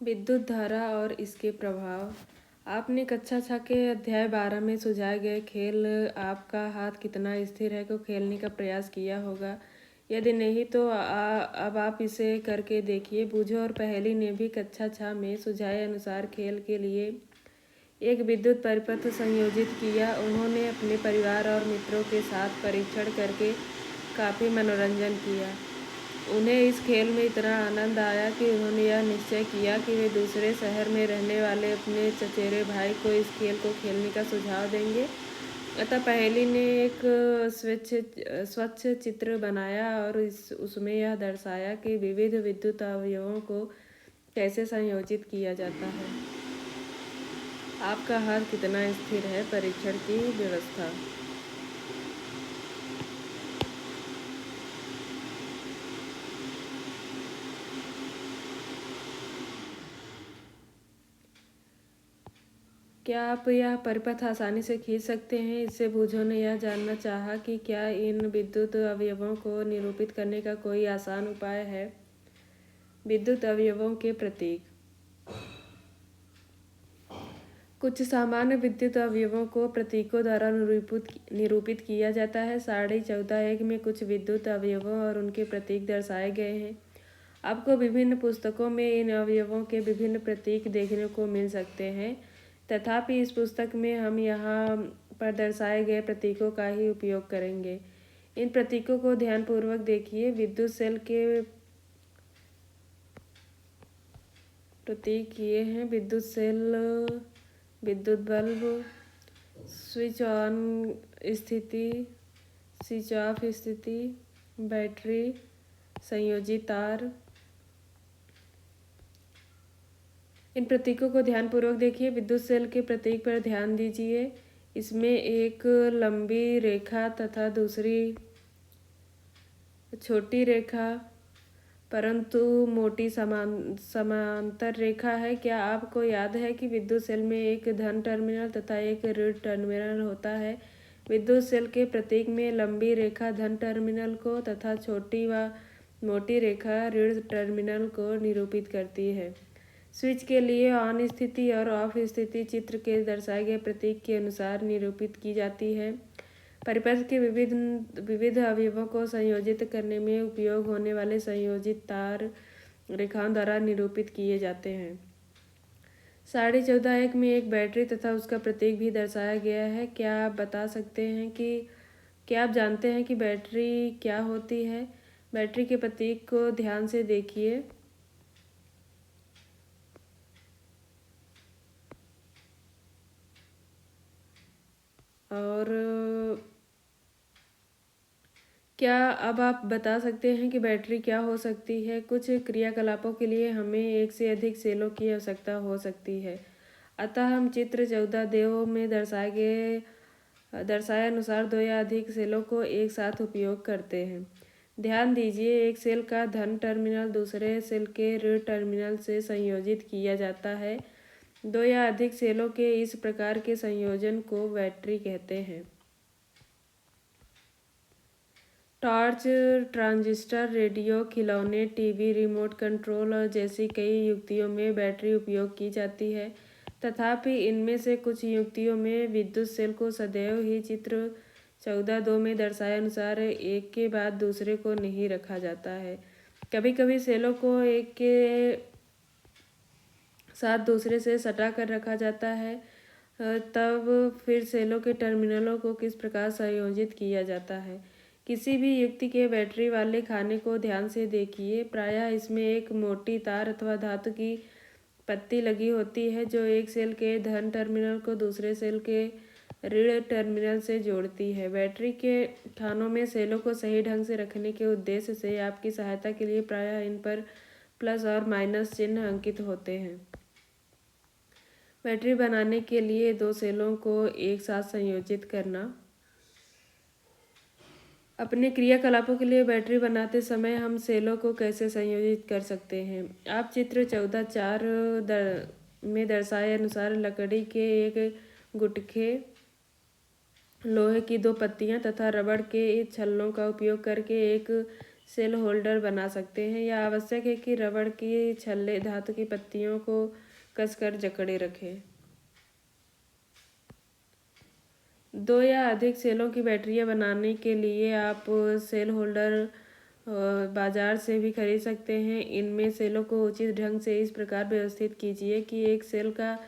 विद्युत धारा और इसके प्रभाव। आपने कक्षा 6 के अध्याय 12 में सुझाए गए खेल आपका हाथ कितना स्थिर है को खेलने का प्रयास किया होगा। यदि नहीं तो अब आप इसे करके देखिए। बूझो और पहेली ने भी कक्षा 6 में सुझाए अनुसार खेल के लिए एक विद्युत परिपथ संयोजित किया। उन्होंने अपने परिवार और मित्रों के साथ परीक्षण करके काफ़ी मनोरंजन किया। उन्हें इस खेल में इतना आनंद आया कि उन्होंने यह निश्चय किया कि वे दूसरे शहर में रहने वाले अपने चचेरे भाई को इस खेल को खेलने का सुझाव देंगे। अतः पहेली ने एक स्वच्छ चित्र बनाया और उसमें यह दर्शाया कि विविध विद्युत अवयवों को कैसे संयोजित किया जाता है। आपका हाथ कितना स्थिर है परीक्षण की व्यवस्था। क्या आप यह परिपथ आसानी से खींच सकते हैं। इससे बूझो ने यह जानना चाहा कि क्या इन विद्युत अवयवों को निरूपित करने का कोई आसान उपाय है। विद्युत अवयवों के प्रतीक। कुछ सामान्य विद्युत अवयवों को प्रतीकों द्वारा निरूपित किया जाता है। 14.1 में कुछ विद्युत अवयवों और उनके प्रतीक दर्शाए गए हैं। आपको विभिन्न पुस्तकों में इन अवयवों के विभिन्न प्रतीक देखने को मिल सकते हैं। तथापि इस पुस्तक में हम यहाँ पर दर्शाए गए प्रतीकों का ही उपयोग करेंगे। इन प्रतीकों को ध्यानपूर्वक देखिए। विद्युत सेल के प्रतीक ये हैं। विद्युत सेल, विद्युत बल्ब, स्विच ऑन स्थिति, स्विच ऑफ स्थिति, बैटरी, संयोजी तार। इन प्रतीकों को ध्यानपूर्वक देखिए। विद्युत सेल के प्रतीक पर ध्यान दीजिए। इसमें एक लंबी रेखा तथा दूसरी छोटी रेखा परंतु मोटी समांतर रेखा है। क्या आपको याद है कि विद्युत सेल में एक धन टर्मिनल तथा एक ऋण टर्मिनल होता है। विद्युत सेल के प्रतीक में लंबी रेखा धन टर्मिनल को तथा छोटी व मोटी रेखा ऋण टर्मिनल को निरूपित करती है। स्विच के लिए ऑन स्थिति और ऑफ स्थिति चित्र के दर्शाए गए प्रतीक के अनुसार निरूपित की जाती है। परिपथ के विविध अवयवों को संयोजित करने में उपयोग होने वाले संयोजित तार रेखाओं द्वारा निरूपित किए जाते हैं। 14.1 में एक बैटरी तथा उसका प्रतीक भी दर्शाया गया है। क्या आप जानते हैं कि बैटरी क्या होती है। बैटरी के प्रतीक को ध्यान से देखिए। और क्या अब आप बता सकते हैं कि बैटरी क्या हो सकती है। कुछ क्रियाकलापों के लिए हमें एक से अधिक सेलों की आवश्यकता हो सकती है। अतः हम चित्र 14 देव में दर्शाए अनुसार दो या अधिक सेलों को एक साथ उपयोग करते हैं। ध्यान दीजिए, एक सेल का धन टर्मिनल दूसरे सेल के ऋण टर्मिनल से संयोजित किया जाता है। दो या अधिक सेलों के इस प्रकार के संयोजन को बैटरी कहते हैं। टॉर्च, ट्रांजिस्टर, रेडियो, खिलौने, टीवी, रिमोट कंट्रोल और जैसी कई युक्तियों में बैटरी उपयोग की जाती है। तथापि इनमें से कुछ युक्तियों में विद्युत सेल को सदैव ही चित्र 14.2 में दर्शाए अनुसार एक के बाद दूसरे को नहीं रखा जाता है। कभी कभी सेलों को एक के साथ दूसरे से सटा कर रखा जाता है। तब फिर सेलों के टर्मिनलों को किस प्रकार संयोजित किया जाता है। किसी भी युक्ति के बैटरी वाले खाने को ध्यान से देखिए। प्रायः इसमें एक मोटी तार अथवा धातु की पत्ती लगी होती है जो एक सेल के धन टर्मिनल को दूसरे सेल के ऋण टर्मिनल से जोड़ती है। बैटरी के खानों में सेलों को सही ढंग से रखने के उद्देश्य से आपकी सहायता के लिए प्रायः इन पर प्लस और माइनस चिन्ह अंकित होते हैं। बैटरी बनाने के लिए दो सेलों को एक साथ संयोजित करना। अपने क्रियाकलापों के लिए बैटरी बनाते समय हम सेलों को कैसे संयोजित कर सकते हैं। आप चित्र 14.4 में दर्शाए अनुसार लकड़ी के एक गुटखे, लोहे की दो पत्तियां तथा रबड़ के छल्लों का उपयोग करके एक सेल होल्डर बना सकते हैं। यह आवश्यक है कि रबड़ की छल्ले धातु की पत्तियों को कसकर जकड़े रखें। 2 या अधिक सेलों की बैटरियां बनाने के लिए आप सेल होल्डर बाजार से भी खरीद सकते हैं। इनमें सेलों को उचित ढंग से इस प्रकार व्यवस्थित कीजिए कि एक सेल का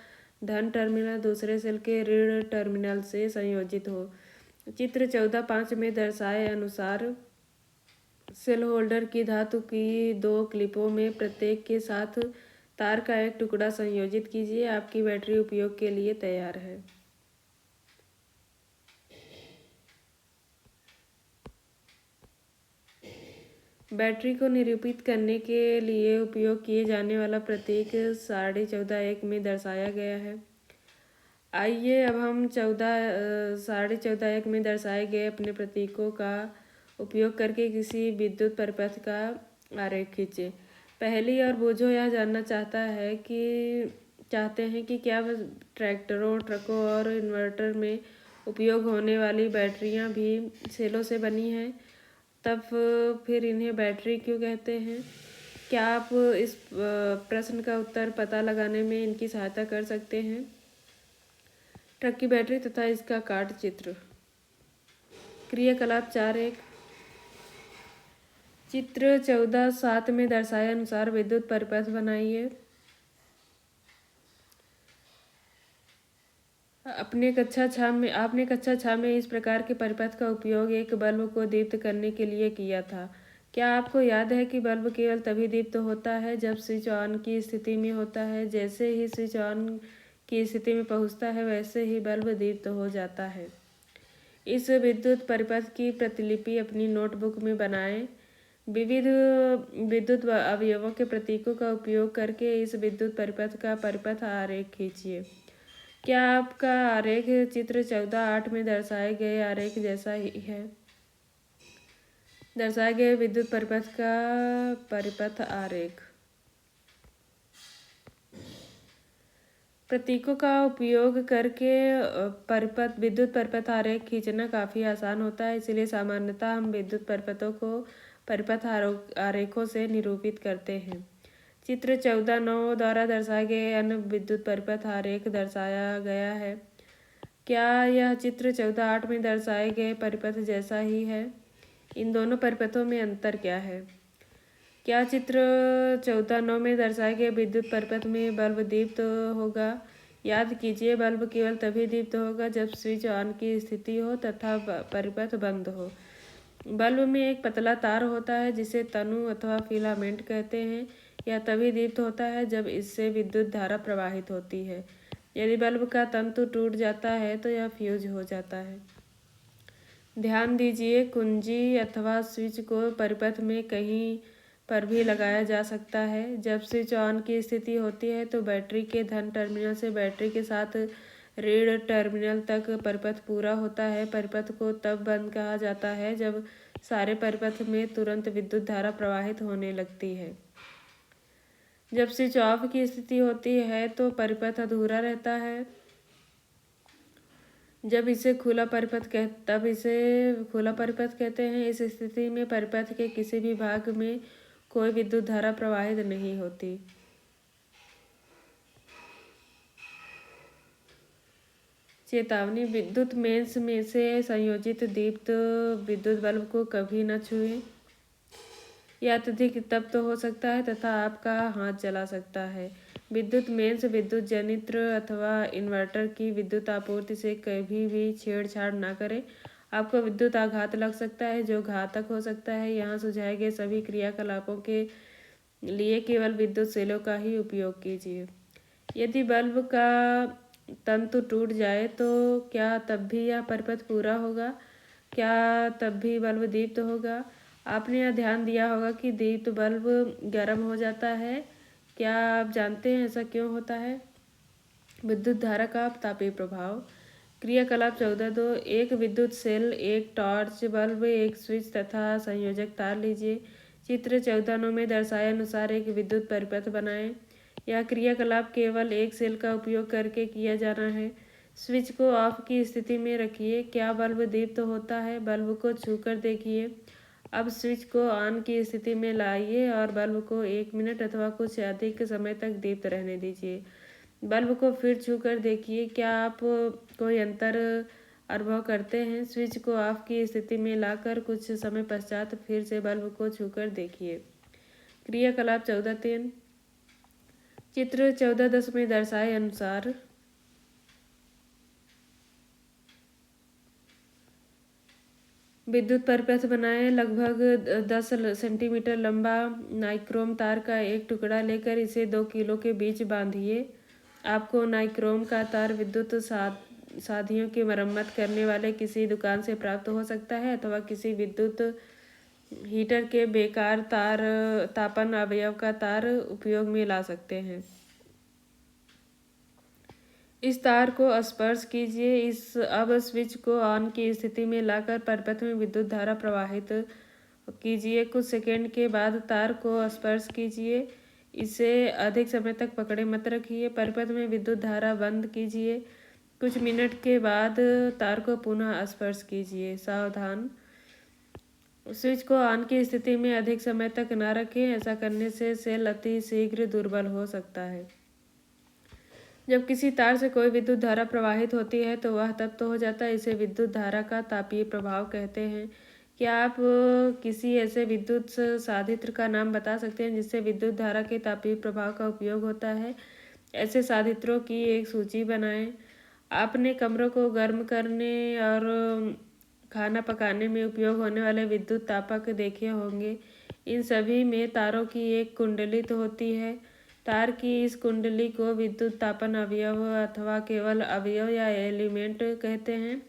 धन टर्मिनल दूसरे सेल के ऋण टर्मिनल से संयोजित हो। चित्र 14.5 में दर्शाए अनुसार सेल होल्डर की धातु की 2 क्लिपों में प्रत्येक के साथ तार का एक टुकड़ा संयोजित कीजिए। आपकी बैटरी उपयोग के लिए तैयार है। बैटरी को निरूपित करने के लिए उपयोग किए जाने वाला प्रतीक 14.5 में दर्शाया गया है। आइए अब हम 14.5 में दर्शाए गए अपने प्रतीकों का उपयोग करके किसी विद्युत परिपथ का आरेख खींचे। पहली और बोझो यह जानना चाहते हैं कि क्या ट्रैक्टरों, ट्रकों और इन्वर्टर में उपयोग होने वाली बैटरियां भी सेलों से बनी हैं। तब फिर इन्हें बैटरी क्यों कहते हैं? क्या आप इस प्रश्न का उत्तर पता लगाने में इनकी सहायता कर सकते हैं? ट्रक की बैटरी तथा इसका काट चित्र। क्रियाकलाप 4.1 चित्र 14.7 में दर्शाए अनुसार विद्युत परिपथ बनाइए। आपने कक्षा 6 में इस प्रकार के परिपथ का उपयोग एक बल्ब को दीप्त करने के लिए किया था। क्या आपको याद है कि बल्ब केवल तभी दीप्त होता है जब स्विच ऑन की स्थिति में होता है। जैसे ही स्विच ऑन की स्थिति में पहुंचता है वैसे ही बल्ब दीप्त हो जाता है। इस विद्युत परिपथ की प्रतिलिपि अपनी नोटबुक में बनाएं। विविध विद्युत अवयवों के प्रतीकों का उपयोग करके इस विद्युत परिपथ का परिपथ आरेख खींचिए। क्या आपका आरेख चित्र 14.8 में दर्शाए गए आरेख जैसा ही है? दर्शाए गए विद्युत परिपथ का परिपथ आरेख। प्रतीकों का उपयोग करके विद्युत परिपथ आरेख खींचना काफ़ी आसान होता है, इसलिए सामान्यतः हम विद्युत परिपथों को परिपथ आरेखों से निरूपित करते हैं। चित्र 14.9 द्वारा दर्शाए गए अन्य विद्युत परिपथ आरेख दर्शाया गया है। क्या यह चित्र 14.8 में दर्शाए गए परिपथ जैसा ही है? इन दोनों परिपथों में अंतर क्या है? क्या चित्र 14.9 में दर्शाए गए विद्युत परिपथ में बल्ब दीप्त होगा? याद कीजिए, बल्ब केवल तभी दीप्त होगा जब स्विच ऑन की स्थिति हो तथा परिपथ बंद हो। बल्ब में एक पतला तार होता है जिसे तनु अथवा फिलामेंट कहते हैं। यह तभी दीप्त होता है जब इससे विद्युत धारा प्रवाहित होती है। यदि बल्ब का तंतु टूट जाता है तो यह फ्यूज हो जाता है। ध्यान दीजिए, कुंजी अथवा स्विच को परिपथ में कहीं पर भी लगाया जा सकता है। जब स्विच ऑन की स्थिति होती है तो बैटरी के धन टर्मिनल से बैटरी के साथ ऋण टर्मिनल तक परिपथ पूरा होता है। परिपथ को तब बंद कहा जाता है जब सारे परिपथ में तुरंत विद्युत धारा प्रवाहित होने लगती है। जब स्विच ऑफ की स्थिति होती है तो परिपथ अधूरा रहता है। तब इसे खुला परिपथ कहते हैं। इस स्थिति में परिपथ के किसी भी भाग में कोई विद्युत धारा प्रवाहित नहीं होती। चेतावनी, विद्युत मेंस में से संयोजित दीप्त विद्युत बल्ब को कभी न छुएं। यह अत्यधिक तप्त हो सकता है तथा आपका हाथ जला सकता है। विद्युत मेंस विद्युत जनित्र अथवा इन्वर्टर की विद्युत आपूर्ति से कभी भी छेड़छाड़ न करें। आपको विद्युत आघात लग सकता है जो घातक हो सकता है। यहाँ सुझाए गए सभी क्रियाकलापों के लिए केवल विद्युत सेलों का ही उपयोग कीजिए। यदि बल्ब का तंतु टूट जाए तो क्या तब भी यह परिपथ पूरा होगा? क्या तब भी बल्ब दीप्त होगा? आपने यह ध्यान दिया होगा कि दीप्त बल्ब गर्म हो जाता है। क्या आप जानते हैं ऐसा क्यों होता है? विद्युत धारा का तापीय प्रभाव। क्रियाकलाप 14.2 एक विद्युत सेल, एक टॉर्च बल्ब, एक स्विच तथा संयोजक तार लीजिए। चित्र 14.9 में दर्शाए अनुसार एक विद्युत परिपथ बनाएं। यह क्रियाकलाप केवल एक सेल का उपयोग करके किया जाना है। स्विच को ऑफ की स्थिति में रखिए। क्या बल्ब दीप्त होता है? बल्ब को छूकर देखिए। अब स्विच को ऑन की स्थिति में लाइए और बल्ब को 1 मिनट अथवा कुछ अधिक समय तक दीप्त रहने दीजिए। बल्ब को फिर छूकर देखिए, क्या आप कोई अंतर अनुभव करते हैं? स्विच को ऑफ की स्थिति में लाकर कुछ समय पश्चात फिर से बल्ब को छूकर देखिए। क्रियाकलाप 14.3 चित्र 14.10 में दर्शाए अनुसार विद्युत परिपथ बनाएं। लगभग 10 सेंटीमीटर लंबा नाइक्रोम तार का एक टुकड़ा लेकर इसे 2 किलो के बीच बांधिए। आपको नाइक्रोम का तार विद्युत साधियों की मरम्मत करने वाले किसी दुकान से प्राप्त हो सकता है अथवा किसी विद्युत हीटर के बेकार तापन अवयव का तार उपयोग में ला सकते हैं। इस तार को स्पर्श कीजिए। अब स्विच को ऑन की स्थिति में लाकर परिपथ में विद्युत धारा प्रवाहित कीजिए। कुछ सेकंड के बाद तार को स्पर्श कीजिए। इसे अधिक समय तक पकड़े मत रखिए। परिपथ में विद्युत धारा बंद कीजिए। कुछ मिनट के बाद तार को पुनः स्पर्श कीजिए। सावधान, स्विच को ऑन की स्थिति में अधिक समय तक न रखें। ऐसा करने से सेल अति शीघ्र दुर्बल हो सकता है। जब किसी तार से कोई विद्युत धारा प्रवाहित होती है तो वह तप्त हो जाता है। इसे विद्युत धारा का तापीय प्रभाव कहते हैं। क्या आप किसी ऐसे विद्युत साधित्र का नाम बता सकते हैं जिससे विद्युत धारा के तापीय प्रभाव का उपयोग होता है? ऐसे साधित्रों की एक सूची बनाएं। आपने कमरों को गर्म करने और खाना पकाने में उपयोग होने वाले विद्युत तापक देखे होंगे। इन सभी में तारों की एक कुंडली तो होती है। तार की इस कुंडली को विद्युत तापन अवयव अथवा केवल अवयव या एलिमेंट कहते हैं।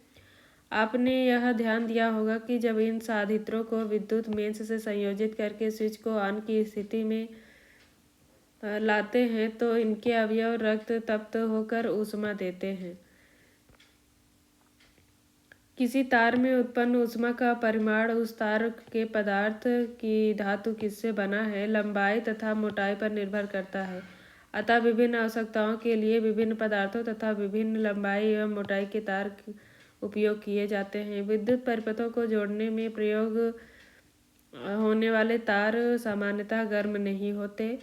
आपने यह ध्यान दिया होगा कि जब इन साधित्रों को विद्युत मेंस से संयोजित करके स्विच को ऑन की स्थिति में लाते हैं तो इनके अवयव रक्त तप्त होकर ऊष्मा देते हैं। किसी तार में उत्पन्न ऊष्मा का परिमाण उस तार के पदार्थ की धातु किससे बना है, लंबाई तथा मोटाई पर निर्भर करता है। अतः विभिन्न आवश्यकताओं के लिए विभिन्न पदार्थों तथा विभिन्न लंबाई एवं मोटाई के तार उपयोग किए जाते हैं। विद्युत परिपथों को जोड़ने में प्रयोग होने वाले तार सामान्यतः गर्म नहीं होते।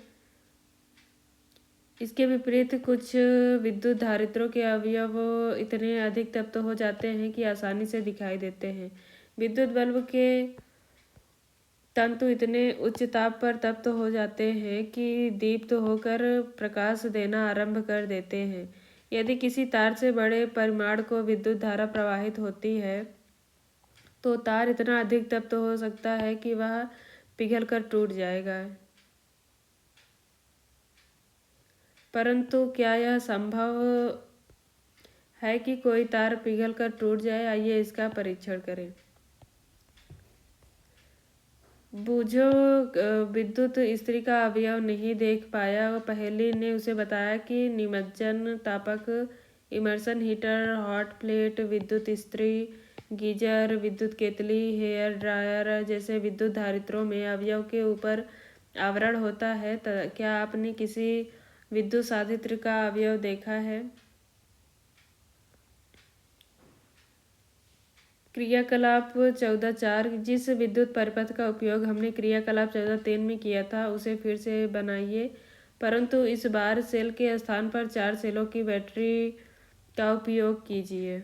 इसके विपरीत कुछ विद्युत धारित्रों के अवयव इतने अधिक तप्त हो जाते हैं कि आसानी से दिखाई देते हैं। विद्युत बल्ब के तंतु इतने उच्च ताप पर तप्त हो जाते हैं कि दीप्त होकर प्रकाश देना आरंभ कर देते हैं। यदि किसी तार से बड़े परिमाण को विद्युत धारा प्रवाहित होती है तो तार इतना अधिक तप्त हो सकता है कि वह पिघलकर टूट जाएगा। परंतु क्या यह संभव है कि कोई तार पिघलकर टूट जाए? आइए इसका परीक्षण करें। बूझो विद्युत इस्त्री का अवयव नहीं देख पाया। पहेली ने उसे बताया कि निमज्जन तापक, इमर्सन हीटर, हॉट प्लेट, विद्युत इस्त्री, गीजर, विद्युत केतली, हेयर ड्रायर जैसे विद्युत धारित्रों में अवयव के ऊपर आवरण होता है। क्या आपने किसी विद्युत साधित्र का अवयव देखा है? क्रियाकलाप 14.4 जिस विद्युत परिपथ का उपयोग हमने क्रियाकलाप 14.3 में किया था उसे फिर से बनाइए, परंतु इस बार सेल के स्थान पर 4 सेलों की बैटरी का उपयोग कीजिए।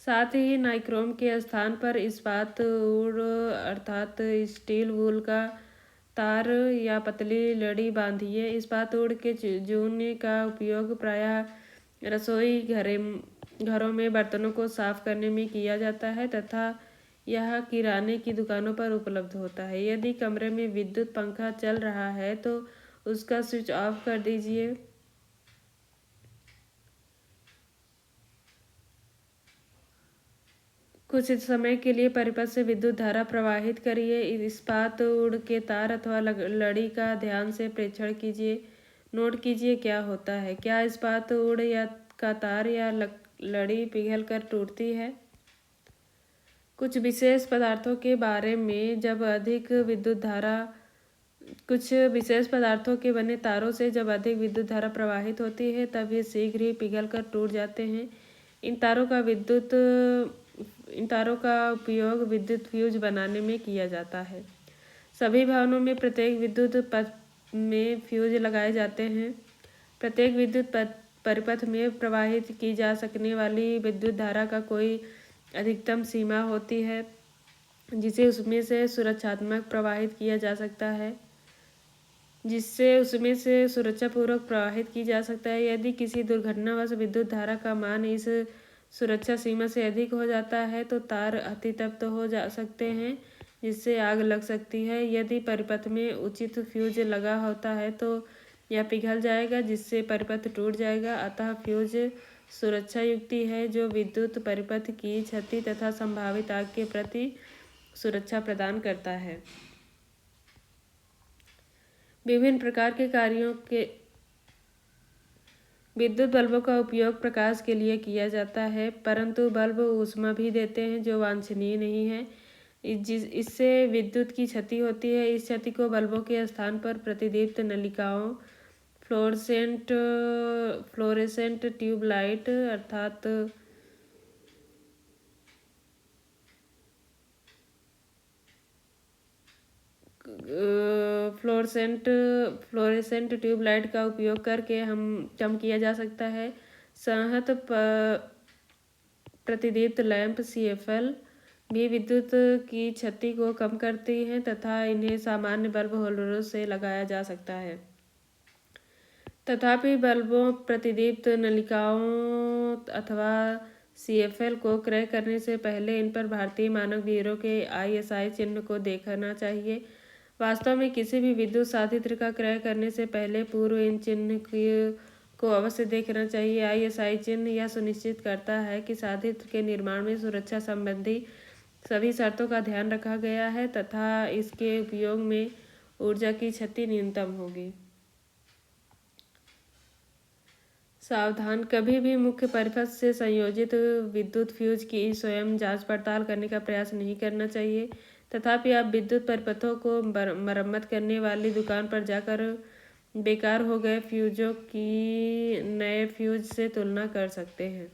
साथ ही नाइक्रोम के स्थान पर इस्पात वुड अर्थात स्टील वूल का तार या पतली लड़ी बांधिए। इस्पात वुड के जूने का उपयोग प्रायः रसोई घरों में बर्तनों को साफ करने में किया जाता है तथा यह किराने की दुकानों पर उपलब्ध होता है। यदि कमरे में विद्युत पंखा चल रहा है तो उसका स्विच ऑफ कर दीजिए। कुछ समय के लिए परिपथ से विद्युत धारा प्रवाहित करिए। इस्पात वुड के तार अथवा लड़ी का ध्यान से परीक्षण कीजिए। नोट कीजिए क्या होता है। क्या इस्पात वुड का तार या लड़ी पिघल कर टूटती है? कुछ विशेष पदार्थों के बारे में जब अधिक विद्युत धारा कुछ विशेष पदार्थों के बने तारों से जब अधिक विद्युत धारा प्रवाहित होती है तब ये शीघ्र ही पिघल कर टूट जाते हैं। इन तारों का विद्युत का उपयोग विद्युत फ्यूज बनाने में किया जाता है। सभी भवनों में प्रत्येक विद्युत पथ में फ्यूज लगाए जाते हैं। प्रत्येक विद्युत परिपथ में प्रवाहित की जा सकने वाली विद्युत धारा का कोई अधिकतम सीमा होती है जिसे उसमें से सुरक्षात्मक प्रवाहित किया जा सकता है, जिससे उसमें से सुरक्षापूर्वक प्रवाहित की जा सकता है। यदि किसी दुर्घटनावश विद्युत धारा का मान इस सुरक्षा सीमा से अधिक हो जाता है तो तार अतितप्त हो जा सकते हैं, जिससे आग लग सकती है। यदि परिपथ में उचित फ्यूज लगा होता है तो यह पिघल जाएगा, जिससे परिपथ टूट जाएगा। अतः फ्यूज सुरक्षा युक्ति है जो विद्युत परिपथ की क्षति तथा संभावित आग के प्रति सुरक्षा प्रदान करता है। विभिन्न प्रकार के कार्यों के विद्युत बल्बों का उपयोग प्रकाश के लिए किया जाता है, परंतु बल्ब ऊष्मा भी देते हैं जो वांछनीय नहीं है। इससे विद्युत की क्षति होती है। इस क्षति को बल्बों के स्थान पर प्रतिदीप्त नलिकाओं, फ्लोरेसेंट ट्यूबलाइट अर्थात फ्लोरेसेंट ट्यूबलाइट का उपयोग करके हम कम किया जा सकता है। संहत प्रतिदीप्त लैंप CFL भी विद्युत की क्षति को कम करती हैं तथा इन्हें सामान्य बल्ब होल्डरों से लगाया जा सकता है। तथापि बल्बों, प्रतिदीप्त नलिकाओं अथवा CFL को क्रय करने से पहले इन पर भारतीय मानक ब्यूरो के ISI चिन्ह को देखना चाहिए। वास्तव में किसी भी विद्युत साधित्र का क्रय करने से पहले पूर्व इन चिन्ह को अवश्य देखना चाहिए। ISI चिन्ह यह सुनिश्चित करता है कि साधित्र के निर्माण में सुरक्षा संबंधी सभी शर्तों का ध्यान रखा गया है तथा इसके उपयोग में ऊर्जा की क्षति न्यूनतम होगी। सावधान, कभी भी मुख्य परिपथ से संयोजित विद्युत फ्यूज की स्वयं जांच पड़ताल करने का प्रयास नहीं करना चाहिए। तथापि आप विद्युत परिपथों को मरम्मत करने वाली दुकान पर जाकर बेकार हो गए फ्यूजों की नए फ्यूज से तुलना कर सकते हैं।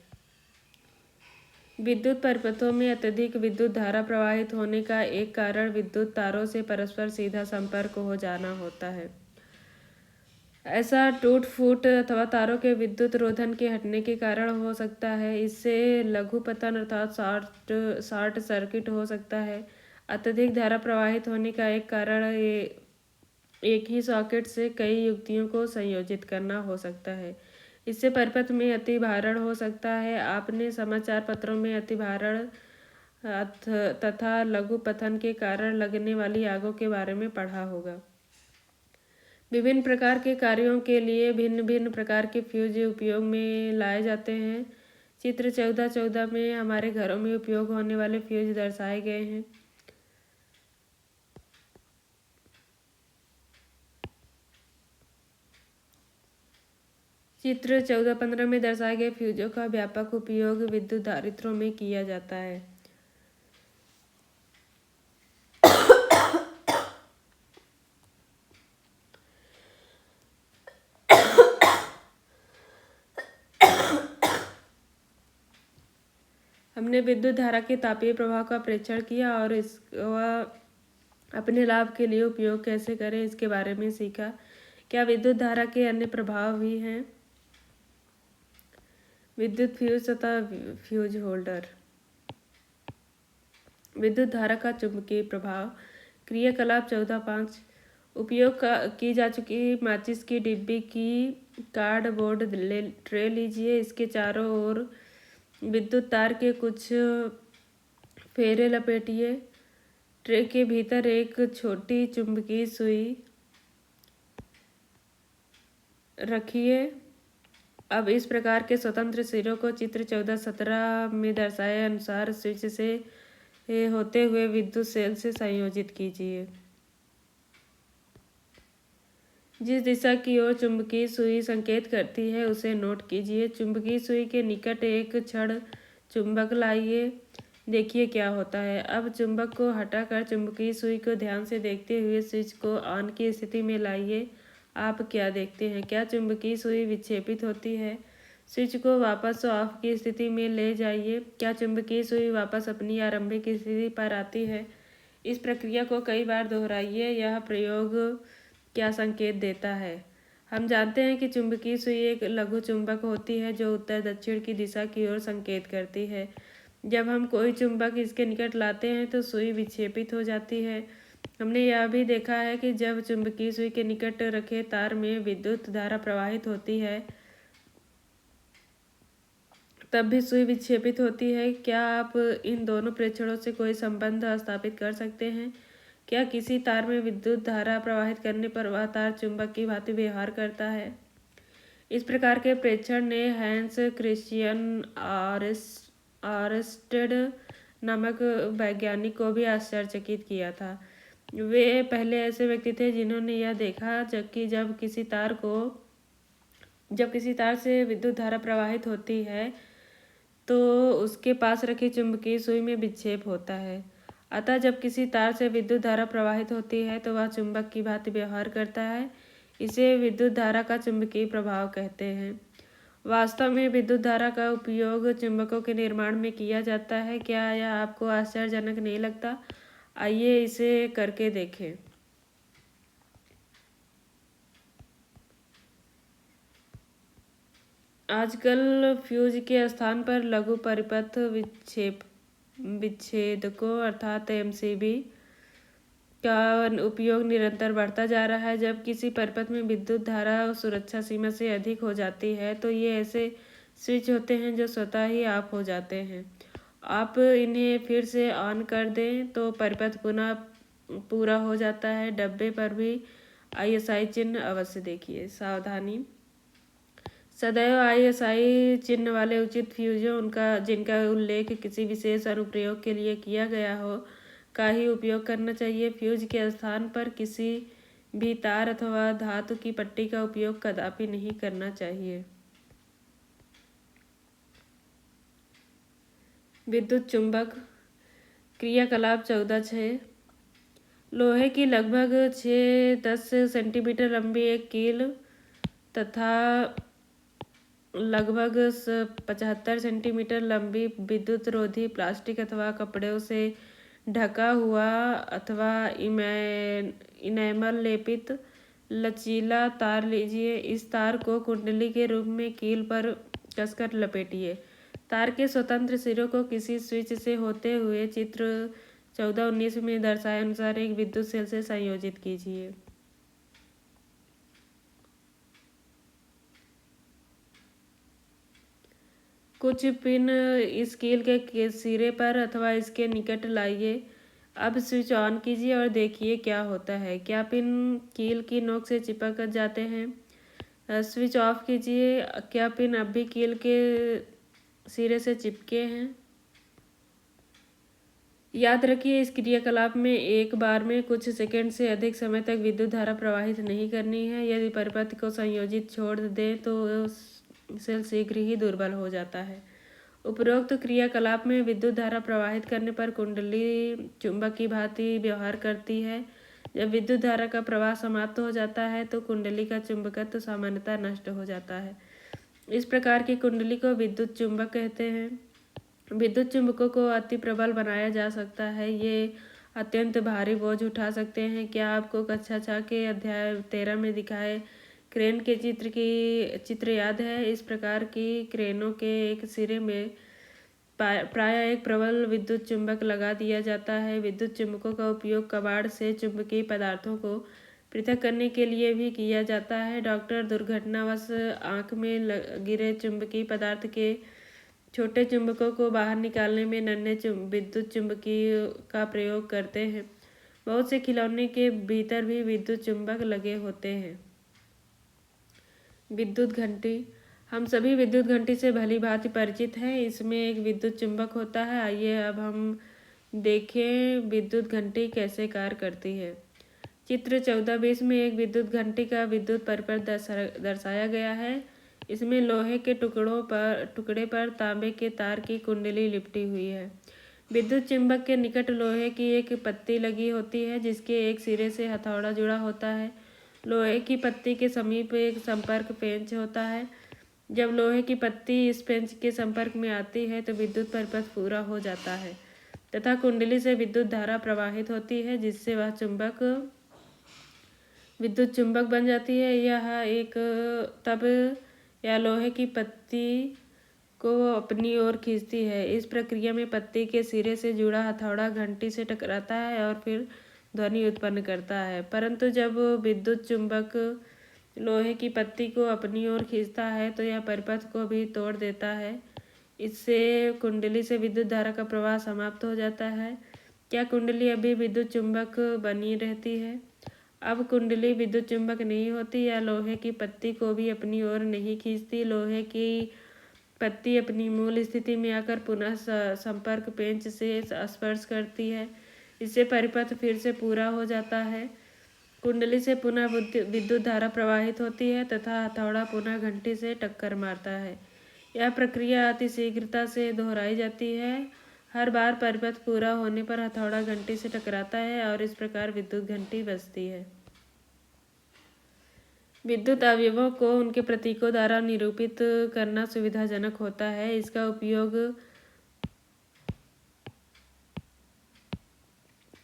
विद्युत परिपथों में अत्यधिक विद्युत धारा प्रवाहित होने का एक कारण विद्युत तारों से परस्पर सीधा संपर्क हो जाना होता है। ऐसा टूट फूट अथवा तारों के विद्युत रोधन के हटने के कारण हो सकता है। इससे लघुपतन अर्थात शॉर्ट सर्किट हो सकता है। अत्यधिक धारा प्रवाहित होने का एक कारण एक ही सॉकेट से कई युक्तियों को संयोजित करना हो सकता है। इससे परिपथ में अतिभारण हो सकता है। आपने समाचार पत्रों में अतिभारण तथा लघुपतन के कारण लगने वाली आगों के बारे में पढ़ा होगा। विभिन्न प्रकार के कार्यों के लिए भिन्न भिन्न प्रकार के फ्यूज उपयोग में लाए जाते हैं। चित्र 14 में हमारे घरों में उपयोग होने वाले फ्यूज दर्शाए गए हैं। चित्र 14-15 में दर्शाए गए फ्यूजों का व्यापक उपयोग विद्युत धारित्रों में किया जाता है। हमने विद्युत धारा के तापीय प्रभाव का परीक्षण किया और इसका अपने लाभ के लिए उपयोग कैसे करें इसके बारे में सीखा। क्या विद्युत धारा के अन्य प्रभाव भी हैं? विद्युत फ्यूज तथा फ्यूज होल्डर। विद्युत धारा का चुंबकीय प्रभाव। क्रियाकलाप 14.5 उपयोग की जा चुकी माचिस की डिब्बी की कार्डबोर्ड ट्रे लीजिए। इसके चारों ओर विद्युत तार के कुछ फेरे लपेटिए। ट्रे के भीतर एक छोटी चुंबकीय सुई रखिए। अब इस प्रकार के स्वतंत्र सिरों को चित्र 14-17 में दर्शाए अनुसार स्विच से होते हुए विद्युत सेल से संयोजित कीजिए। जिस दिशा की ओर चुंबकीय सुई संकेत करती है उसे नोट कीजिए। चुंबकीय सुई के निकट एक छड़ चुंबक लाइए। देखिए क्या होता है। अब चुंबक को हटाकर चुंबकीय सुई को ध्यान से देखते हुए स्विच को ऑन की स्थिति में लाइए। आप क्या देखते हैं? क्या चुंबकीय सुई विक्षेपित होती है? स्विच को वापस ऑफ की स्थिति में ले जाइए। क्या चुंबकीय सुई वापस अपनी आरंभिक स्थिति पर आती है? इस प्रक्रिया को कई बार दोहराइए। यह प्रयोग क्या संकेत देता है? हम जानते हैं कि चुंबकीय सुई एक लघु चुंबक होती है जो उत्तर दक्षिण की दिशा की ओर संकेत करती है। जब हम कोई चुंबक इसके निकट लाते हैं तो सुई विक्षेपित हो जाती है। हमने यह भी देखा है कि जब चुंबकीय सुई के निकट रखे तार में विद्युत धारा प्रवाहित होती है तब भी सुई विक्षेपित होती है। क्या आप इन दोनों प्रेक्षणों से कोई संबंध स्थापित कर सकते हैं? क्या किसी तार में विद्युत धारा प्रवाहित करने पर वह तार चुंबक की भांति व्यवहार करता है? इस प्रकार के प्रेक्षण ने हैंस क्रिश्चियन आर्स्टेड नामक वैज्ञानिक को भी आश्चर्यचकित किया था। वे पहले ऐसे व्यक्ति थे जिन्होंने यह देखा कि जब किसी तार से विद्युत धारा प्रवाहित होती है तो उसके पास रखी चुंबकीय सुई में विक्षेप होता है। अतः जब किसी तार से विद्युत धारा प्रवाहित होती है तो वह चुंबक की भांति व्यवहार करता है। इसे विद्युत धारा का चुंबकीय प्रभाव कहते हैं। वास्तव में विद्युत धारा का उपयोग चुंबकों के निर्माण में किया जाता है। क्या यह आपको आश्चर्यजनक नहीं लगता? आइए इसे करके देखें। आजकल फ्यूज के स्थान पर लघु परिपथ विच्छेदकों अर्थात एमसीबी का उपयोग निरंतर बढ़ता जा रहा है। जब किसी परिपथ में विद्युत धारा सुरक्षा सीमा से अधिक हो जाती है तो ये ऐसे स्विच होते हैं जो स्वतः ही ऑफ हो जाते हैं। आप इन्हें फिर से ऑन कर दें तो परिपथ पुनः पूरा हो जाता है। डब्बे पर भी आईएसआई चिन्ह अवश्य देखिए। सावधानी: सदैव आईएसआई चिन्ह वाले उचित फ्यूजों जिनका उल्लेख किसी विशेष अनुप्रयोग के लिए किया गया हो का ही उपयोग करना चाहिए। फ्यूज के स्थान पर किसी भी तार अथवा धातु की पट्टी का उपयोग कदापि नहीं करना चाहिए। विद्युत चुंबक क्रियाकलाप 14.6 लोहे की लगभग 6-10 सेंटीमीटर लंबी एक कील तथा लगभग 75 सेंटीमीटर लंबी विद्युत रोधी प्लास्टिक अथवा कपड़ों से ढका हुआ अथवा इनेमल लेपित लचीला तार लीजिए। इस तार को कुंडली के रूप में कील पर कसकर लपेटिए। तार के स्वतंत्र सिरों को किसी स्विच से होते हुए चित्र 14-19 में दर्शाए अनुसार एक विद्युत सेल से संयोजित कीजिए। कुछ पिन इस कील के सिरे पर अथवा इसके निकट लाइए। अब स्विच ऑन कीजिए और देखिए क्या होता है। क्या पिन कील की नोक से चिपक जाते हैं? स्विच ऑफ कीजिए। क्या पिन अब भी कील के सिरे से चिपके हैं? याद रखिए, इस क्रियाकलाप में एक बार में कुछ सेकंड से अधिक समय तक विद्युत धारा प्रवाहित नहीं करनी है। यदि परिपथ को संयोजित छोड़ दें तो सेल शीघ्र ही दुर्बल हो जाता है। उपरोक्त क्रियाकलाप में विद्युत धारा प्रवाहित करने पर कुंडली चुंबक की भांति व्यवहार करती है। जब विद्युत धारा का प्रवाह समाप्त हो जाता है तो कुंडली का चुंबकत्व सामान्यतः नष्ट हो जाता है। इस प्रकार की कुंडली को विद्युत चुंबक कहते हैं। विद्युत चुंबकों को अति प्रबल बनाया जा सकता है। ये अत्यंत भारी बोझ उठा सकते हैं। क्या आपको कक्षा 6 के अध्याय 13 में दिखाए क्रेन के चित्र याद है? इस प्रकार की क्रेनों के एक सिरे में प्रायः एक प्रबल विद्युत चुंबक लगा दिया जाता है। विद्युत चुंबकों का उपयोग कबाड़ से चुंबकीय पदार्थों को पृथक करने के लिए भी किया जाता है। डॉक्टर दुर्घटनावश आंख में गिरे चुंबकीय पदार्थ के छोटे चुंबकों को बाहर निकालने में नन्हे विद्युत चुंबकीय का प्रयोग करते हैं। बहुत से खिलौने के भीतर भी विद्युत चुंबक लगे होते हैं। विद्युत घंटी: हम सभी विद्युत घंटी से भली भांति परिचित हैं। इसमें एक विद्युत चुंबक होता है। आइए अब हम देखें विद्युत घंटी कैसे कार्य करती है। चित्र 14-20 में एक विद्युत घंटी का विद्युत परिपथ दर्शाया गया है। इसमें लोहे के टुकड़े पर तांबे के तार की कुंडली लिपटी हुई है। विद्युत चुंबक के निकट लोहे की एक पत्ती लगी होती है जिसके एक सिरे से हथौड़ा जुड़ा होता है। लोहे की पत्ती के समीप एक संपर्क पेंच होता है जब लोहे की पत्ती इस पेंच के संपर्क में आती है तो विद्युत परिपथ पूरा हो जाता है तथा कुंडली से विद्युत धारा प्रवाहित होती है, जिससे वह विद्युत चुंबक बन जाती है। तब यह लोहे की पत्ती को अपनी ओर खींचती है। इस प्रक्रिया में पत्ती के सिरे से जुड़ा हथौड़ा घंटी से टकराता है और फिर ध्वनि उत्पन्न करता है। परंतु जब विद्युत चुंबक लोहे की पत्ती को अपनी ओर खींचता है तो यह परिपथ को भी तोड़ देता है। इससे कुंडली से विद्युत धारा का प्रवाह समाप्त हो जाता है। क्या कुंडली अभी विद्युत चुंबक बनी रहती है? अब कुंडली विद्युत चुंबक नहीं होती। या लोहे की पत्ती को भी अपनी ओर नहीं खींचती। लोहे की पत्ती अपनी मूल स्थिति में आकर पुनः संपर्क पेंच से स्पर्श करती है। इससे परिपथ फिर से पूरा हो जाता है। कुंडली से पुनः विद्युत धारा प्रवाहित होती है तथा हथौड़ा पुनः घंटी से टक्कर मारता है। यह प्रक्रिया अति शीघ्रता से दोहराई जाती है। हर बार परिपथ पूरा होने पर हथौड़ा घंटी से टकराता है और इस प्रकार विद्युत घंटी बजती है। विद्युत अवयवों को उनके प्रतीकों द्वारा निरूपित करना सुविधाजनक होता है। इसका उपयोग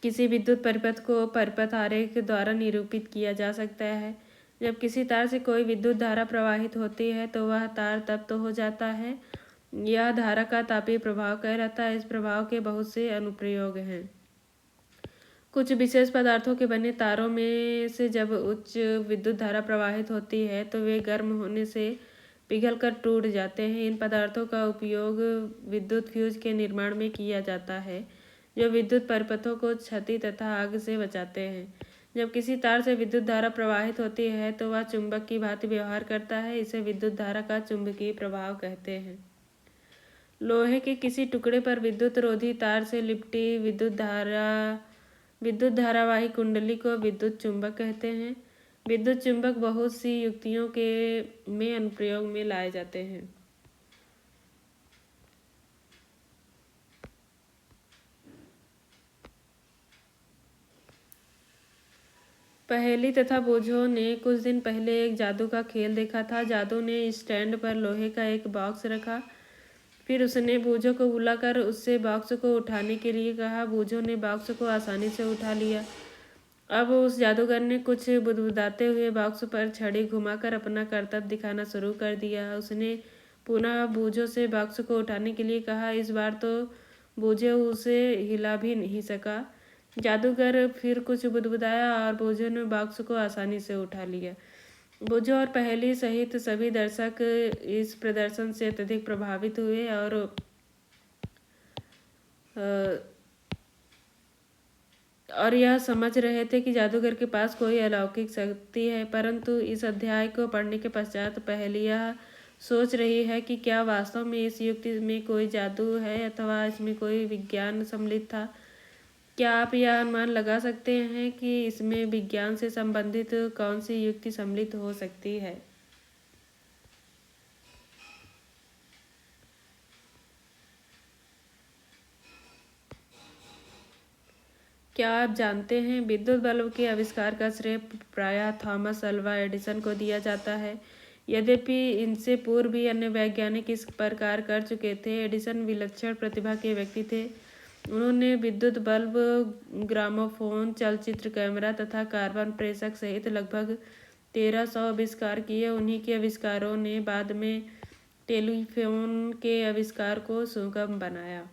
किसी विद्युत परिपथ को परिपथ आरेख द्वारा निरूपित किया जा सकता है। जब किसी तार से कोई विद्युत धारा प्रवाहित होती है तो वह तार तप्त हो जाता है। यह धारा का तापीय प्रभाव कहलाता है। इस प्रभाव के बहुत से अनुप्रयोग हैं। कुछ विशेष पदार्थों के बने तारों में से जब उच्च विद्युत धारा प्रवाहित होती है तो वे गर्म होने से पिघलकर टूट जाते हैं। इन पदार्थों का उपयोग विद्युत फ्यूज के निर्माण में किया जाता है, जो विद्युत परिपथों को क्षति तथा आग से बचाते हैं। जब किसी तार से विद्युत धारा प्रवाहित होती है तो वह चुंबक की भांति व्यवहार करता है। इसे विद्युत धारा का चुंबकीय प्रभाव कहते हैं। लोहे के किसी टुकड़े पर विद्युत रोधी तार से लिपटी विद्युत धारावाही कुंडली को विद्युत चुंबक कहते हैं। विद्युत चुंबक बहुत सी युक्तियों में अनुप्रयोग में लाए जाते हैं। पहेली तथा बूझो ने कुछ दिन पहले एक जादू का खेल देखा था। जादू ने स्टैंड पर लोहे का एक बॉक्स रखा। फिर उसने बूझो को बुलाकर उससे बॉक्स को उठाने के लिए कहा। बूझो ने बॉक्स को आसानी से उठा लिया। अब उस जादूगर ने कुछ बुदबुदाते हुए बॉक्स पर छड़ी घुमाकर अपना करतब दिखाना शुरू कर दिया। उसने पुनः बूझो से बॉक्स को उठाने के लिए कहा। इस बार तो बूझो उसे हिला भी नहीं सका। जादूगर फिर कुछ बुदबुदाया और बूझो ने बॉक्स को आसानी से उठा लिया। बूझो और पहेली सहित सभी दर्शक इस प्रदर्शन से अत्यधिक प्रभावित हुए और यह समझ रहे थे कि जादूगर के पास कोई अलौकिक शक्ति है। परंतु इस अध्याय को पढ़ने के पश्चात पहेली यह सोच रही है कि क्या वास्तव में इस युक्ति में कोई जादू है अथवा इसमें कोई विज्ञान सम्मिलित था। क्या आप यह अनुमान लगा सकते हैं कि इसमें विज्ञान से संबंधित कौन सी युक्ति सम्मिलित हो सकती है? क्या आप जानते हैं विद्युत बल्ब के आविष्कार का श्रेय प्रायः थॉमस अल्वा एडिसन को दिया जाता है। यद्यपि इनसे पूर्व भी अन्य वैज्ञानिक इस प्रकार कर चुके थे। एडिसन विलक्षण प्रतिभा के व्यक्ति थे। उन्होंने विद्युत बल्ब, ग्रामोफोन, चलचित्र कैमरा तथा कार्बन प्रेषक सहित लगभग 1300 आविष्कार किए। उन्हीं के आविष्कारों ने बाद में टेलीफोन के आविष्कार को सुगम बनाया।